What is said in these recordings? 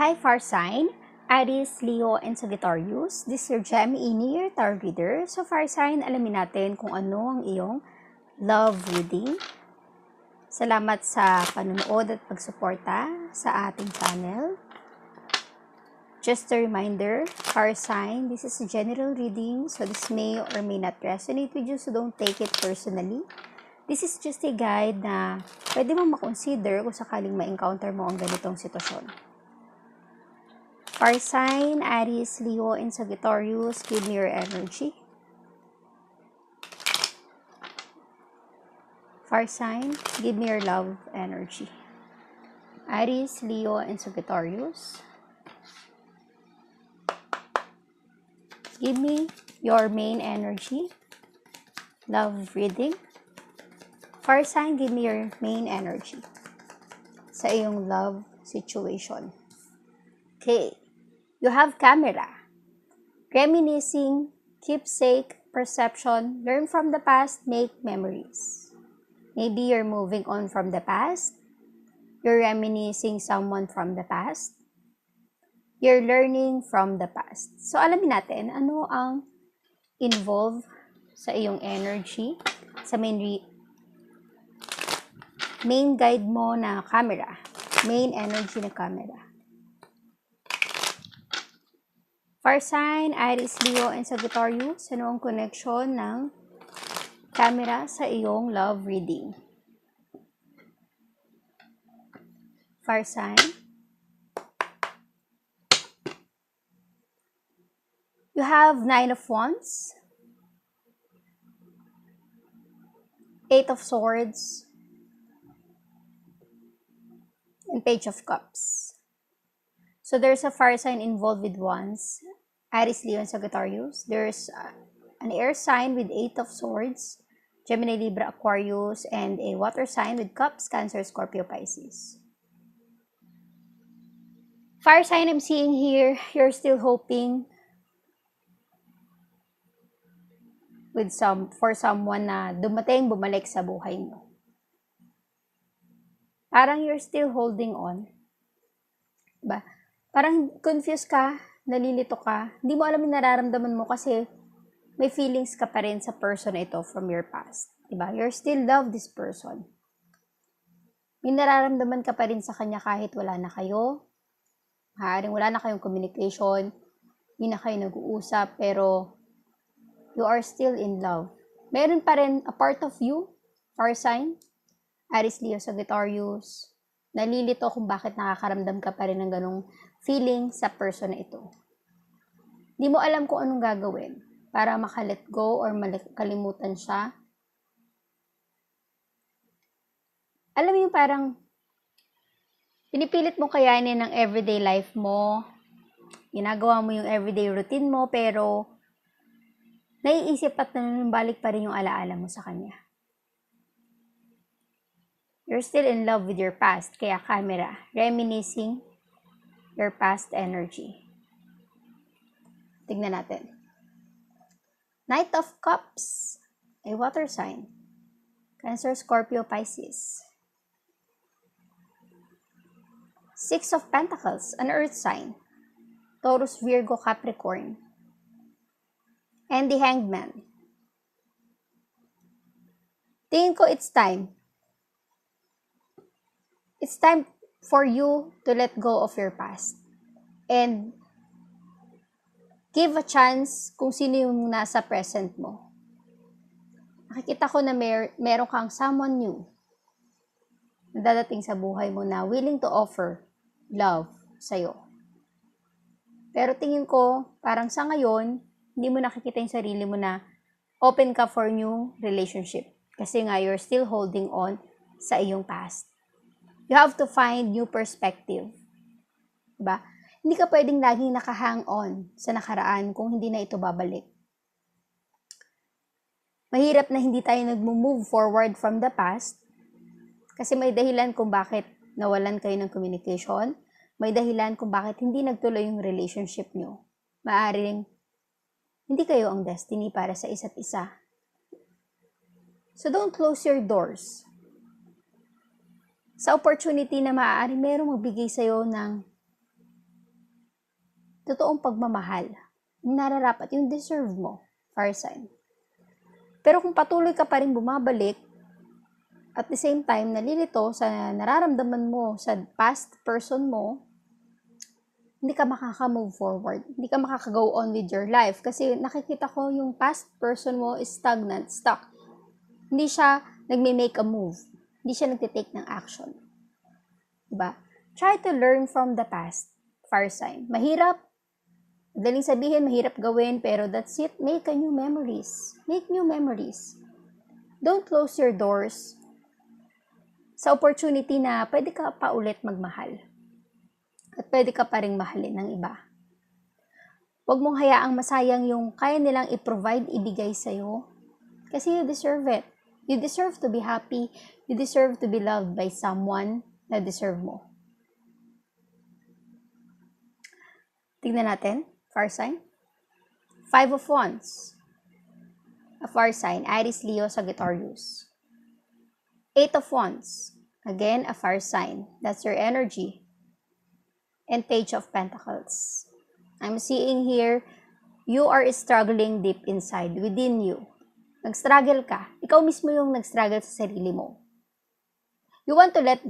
Hi, Far Sign, Aries, Leo, and Sagittarius. This is your Gem in-year tarot reader. So, Far Sign, alamin natin kung ano ang iyong love reading. Salamat sa panonood at pagsuporta sa ating channel. Just a reminder, Far Sign, this is a general reading, so this may or may not resonate with you, so don't take it personally. This is just a guide na pwede mong makonsider kung sakaling ma-encounter mo ang ganitong sitwasyon. Fire sign, Aries, Leo, and Sagittarius, give me your energy. Fire sign, give me your love energy. Aries, Leo, and Sagittarius, give me your main energy. Love reading. Fire sign, give me your main energy sa iyong love situation. Okay. You have camera, reminiscing, keepsake, perception, learn from the past, make memories. Maybe you're moving on from the past, you're reminiscing someone from the past, you're learning from the past. So alamin natin, ano ang involved sa iyong energy, sa main guide mo na camera, main energy na camera. Fire sign, Aries, Leo, and Sagittarius, ano ang connection ng camera sa iyong love reading? Fire sign. You have 9 of Wands, 8 of Swords, and Page of Cups. So there's a fire sign involved with Wands, Aries, Leo, and Sagittarius. There's an air sign with 8 of Swords, Gemini, Libra, Aquarius, and a water sign with Cups, Cancer, Scorpio, Pisces. Fire sign I'm seeing here, you're still hoping for someone na bumalik sa buhay mo. Parang you're still holding on. Diba? Parang confused ka, nalilito ka, hindi mo alam yung nararamdaman mo kasi may feelings ka pa rin sa person na ito from your past. Diba? You still love this person. May nararamdaman ka pa rin sa kanya kahit wala na kayo. Maaaring wala na kayong communication, hindi na kayo nag-uusap, pero you are still in love. Meron pa rin a part of you, fire sign, Aries, Leo, Sagittarius, nalilito kung bakit nakakaramdam ka pa rin ng ganong feeling sa person na ito. Di mo alam kung anong gagawin para makalet go or makalimutan siya. Alam mo yung parang pinipilit mo kayanin ng everyday life mo, ginagawa mo yung everyday routine mo, pero naiisip at nanunumbalik pa rin yung alaala mo sa kanya. You're still in love with your past, kaya camera, reminiscing your past energy. Tignan natin. Knight of Cups, a water sign. Cancer, Scorpio, Pisces. 6 of Pentacles, an earth sign. Taurus, Virgo, Capricorn. And the Hanged Man. Tingin ko it's time. It's time for you to let go of your past. And give a chance kung sino yung nasa present mo. Nakikita ko na meron kang someone new na dadating sa buhay mo na willing to offer love sa'yo. Pero tingin ko, parang sa ngayon, hindi mo nakikita yung sarili mo na open ka for new relationship. Kasi nga, you're still holding on sa iyong past. You have to find new perspective. Diba? Hindi ka pwedeng laging nakahang on sa nakaraan kung hindi na ito babalik. Mahirap na hindi tayo nag-move forward from the past kasi may dahilan kung bakit nawalan kayo ng communication, may dahilan kung bakit hindi nagtuloy yung relationship nyo. Maaaring hindi kayo ang destiny para sa isa't isa. So don't close your doors sa opportunity na maaari merong magbigay sa'yo ng totoong pagmamahal, yung nararapat, yung deserve mo, fire sign. Pero kung patuloy ka pa rin bumabalik, at the same time, nalilito sa nararamdaman mo sa past person mo, hindi ka makaka-move forward. Hindi ka makaka-go on with your life. Kasi nakikita ko yung past person mo is stagnant, stuck. Hindi siya nagme-make a move. Hindi siya nagte-take ng action. Diba? Try to learn from the past. Fire sign. Mahirap. Madaling sabihin, mahirap gawin, pero that's it. Make a new memories. Make new memories. Don't close your doors sa opportunity na pwede ka pa ulit magmahal. At pwede ka pa rin mahalin ng iba. Huwag mong hayaang masayang yung kaya nilang i-provide, ibigay sa'yo. Kasi you deserve it. You deserve to be happy. You deserve to be loved by someone na deserve mo. Tingnan natin. Fire sign. 5 of Wands. A fire sign. Aries, Leo, Sagittarius. 8 of Wands. Again, a fire sign. That's your energy. And Page of Pentacles. I'm seeing here, you are struggling deep inside, within you. Nag-struggle ka. Ikaw mismo yung nag-struggle sa sarili mo. You want to let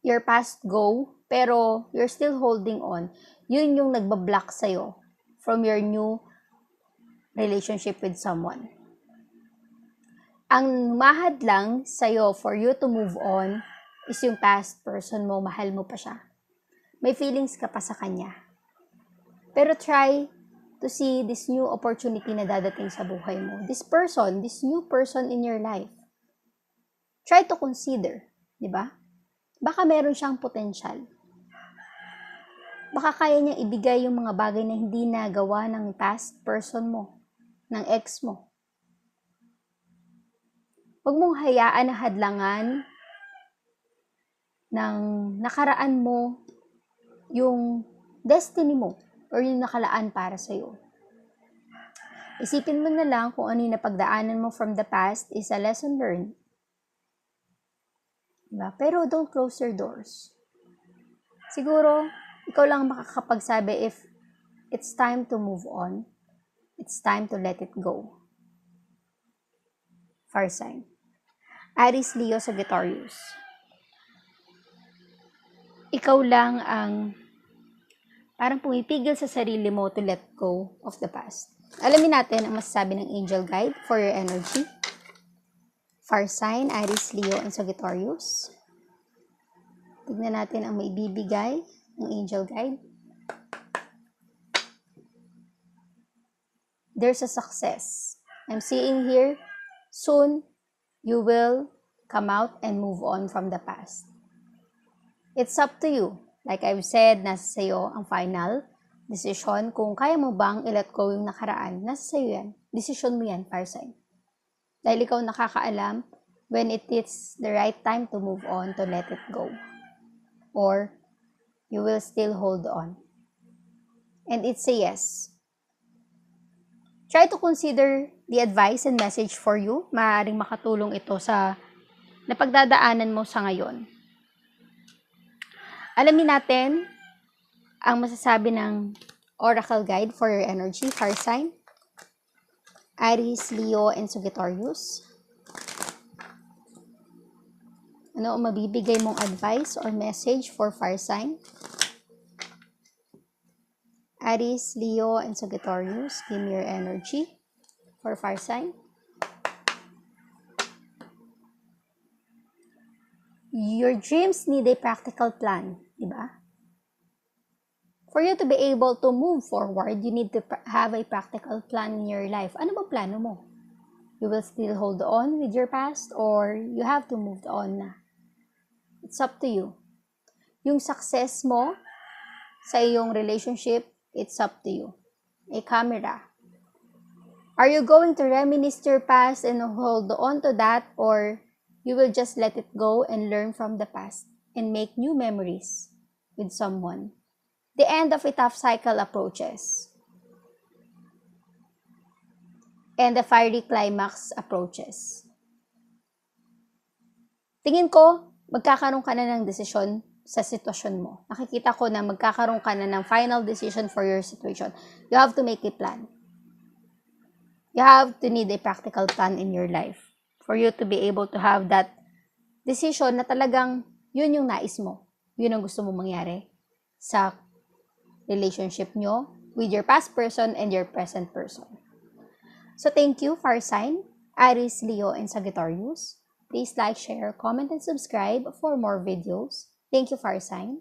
your past go, pero you're still holding on. Yun yung nagbablock sa'yo from your new relationship with someone. Ang mahad lang sa'yo for you to move on is yung past person mo, mahal mo pa siya. May feelings ka pa sa kanya. Pero try to see this new opportunity na dadating sa buhay mo. This new person in your life. Try to consider, di ba? Baka meron siyang potential. Baka kaya niyang ibigay yung mga bagay na hindi nagawa ng past person mo, ng ex mo. Huwag mong hayaan na hadlangan ng nakaraan mo yung destiny mo or yung nakalaan para sa'yo. Isipin mo na lang kung ano yung napagdaanan mo from the past is a lesson learned. Diba? Pero don't close your doors. Siguro, ikaw lang makakapagsabi if it's time to move on. It's time to let it go. Fire sign. Aries, Leo, Sagittarius. Ikaw lang ang parang pumipigil sa sarili mo to let go of the past. Alamin natin ang masasabi ng angel guide for your energy. Fire sign, Aries, Leo, and Sagittarius. Tignan natin ang maibibigay ng angel guide. There's a success. I'm seeing here, soon, you will come out and move on from the past. It's up to you. Like I've said, nasa sayo ang final decision. Kung kaya mo bang i-let go yung nakaraan, nasa sayo yan. Decision mo yan, fire sign. Dahil ikaw nakakaalam when it is the right time to move on, to let it go. Or you will still hold on. And it's a yes. Try to consider the advice and message for you. Maaaring makatulong ito sa napagdadaanan mo sa ngayon. Alamin natin ang masasabi ng oracle guide for your energy, fire sign. Aries, Leo, and Sagittarius. Ano ang mabibigay mong advice or message for fire sign? Aries, Leo, and Sagittarius, give me your energy for fire sign. Your dreams need a practical plan, di ba? For you to be able to move forward, you need to have a practical plan in your life. Ano ba plano mo? You will still hold on with your past or you have to move on na? It's up to you. Yung success mo sa iyong relationship, it's up to you. A camera. Are you going to reminisce your past and hold on to that, or you will just let it go and learn from the past and make new memories with someone? The end of a tough cycle approaches. And the fiery climax approaches. Tingin ko, magkakaroon ka na ng desisyon sa sitwasyon mo. Nakikita ko na magkakaroon ka na ng final decision for your situation. You have to make a plan. You have to need a practical plan in your life for you to be able to have that decision na talagang yun yung nais mo. Yun ang gusto mo mangyari sa relationship nyo with your past person and your present person. So thank you, Fire Sign, Aries, Leo, and Sagittarius. Please like, share, comment, and subscribe for more videos. Thank you, Fire Sign.